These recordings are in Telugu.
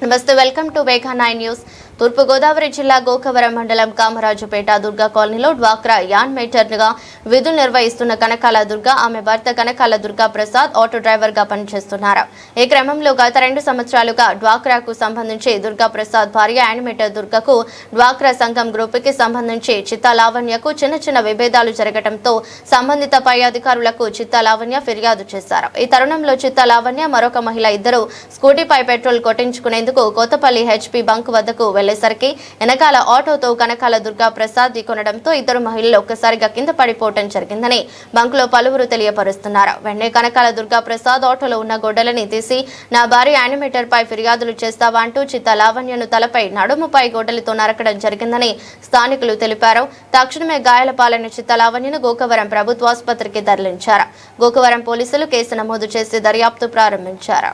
నమస్తే, వెల్కమ్ టు వేగా 9 న్యూస్. తూర్పు గోదావరి జిల్లా గోకవరం మండలం కామరాజుపేట దుర్గా కాలనీలో డ్వాక్రా యాన్ మేటర్గా విధులు నిర్వహిస్తున్న కనకాల దుర్గా, ఆమె భర్త కనకాల దుర్గా ప్రసాద్ ఆటో డ్రైవర్ గా పనిచేస్తున్నారు. ఈ క్రమంలో గత 2 సంవత్సరాలుగా డ్వాక్రాకు సంబంధించి దుర్గా ప్రసాద్ భార్య యానిమేటర్ దుర్గకు డ్వాక్రా సంఘం గ్రూపుకి సంబంధించి చిత్తా లావణ్యకు చిన్న విభేదాలు జరగడంతో సంబంధిత పై అధికారులకు చిత్తా లావణ్య ఫిర్యాదు చేశారు. ఈ తరుణంలో చిత్తా లావణ్య మరొక మహిళ ఇద్దరు స్కూటీపై పెట్రోల్ కొట్టించుకునేందుకు కొత్తపల్లి హెచ్పి బంక్ వద్దకు వెళ్లేసరికి వెనకాల ఆటోతో కనకాల దుర్గా ప్రసాద్ ఢీకొనడంతో ఇద్దరు మహిళలు ఒక్కసారిగా కింద పడిపోవడం జరిగిందని బంకులో పలువురు తెలియపరుస్తున్నారు. వెంటనే కనకాల దుర్గా ప్రసాద్ ఆటోలో ఉన్న గొడ్డలని తీసి నా భార్య యానిమేటర్ పై ఫిర్యాదులు చేస్తావా అంటూ చిత్తా లావణ్యను తలపై నడుముపై గొడ్డలితో నరకడం జరిగిందని స్థానికులు తెలిపారు. తక్షణమే గాయాల పాలైన చిత్తా లావణ్యను గోకవరం ప్రభుత్వాసుపత్రికి తరలించారు. గోకవరం పోలీసులు కేసు నమోదు చేసి దర్యాప్తు ప్రారంభించారు.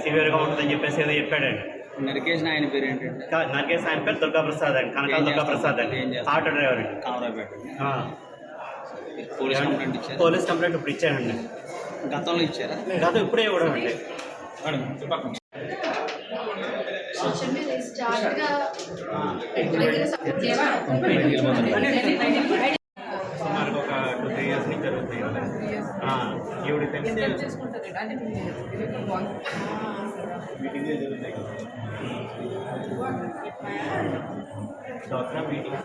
సివియర్గా ఉంటుందని చెప్పేసి ఏదో చెప్పాడండి. నరికేసిన ఆయన పేరు ఏంటంటే? నరికేసిన ఆయన పేరు దుర్గా ప్రసాద్ అండి, కనకాల దుర్గా ప్రసాద్ అండి, ఆటో డ్రైవర్ అండి. పోలీస్ కంప్లైంట్ ఇప్పుడు ఇచ్చానండి. గతంలో ఇచ్చారా? గతం ఇప్పుడే ఇవ్వడం అండి. సుమారు ఒక 2-3 years నుంచి జరుగుతుంది. ఈవిడ తెలిసి డాక్టర్ మీటింగ్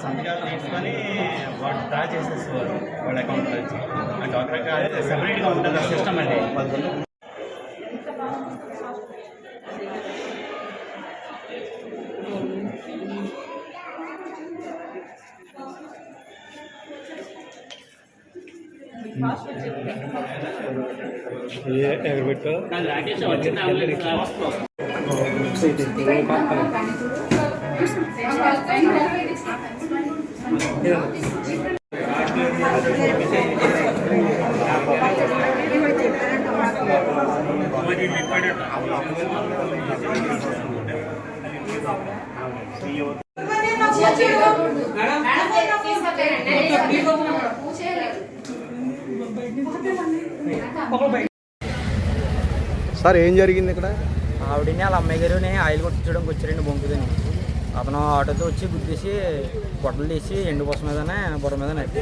సంతకాలు తీసుకొని వాడు డ్రా చేసేసేవారు వాళ్ళ అకౌంట్లో వచ్చి. ఆ డాక్టర్ సెపరేట్గా ఉంటుంది ఆ సిస్టమ్ అండి. సార్ ఏం జరిగింది ఇక్కడ? ఆవిడని వాళ్ళ అమ్మాయి గారిని ఆయిల్ కొట్టించడానికి వచ్చారండి బొంకుదని. అతను ఆటోతో వచ్చి గుద్దేసి గొడ్డలు తీసి ఎండు బొస మీదనే బుర్ర మీద నచ్చి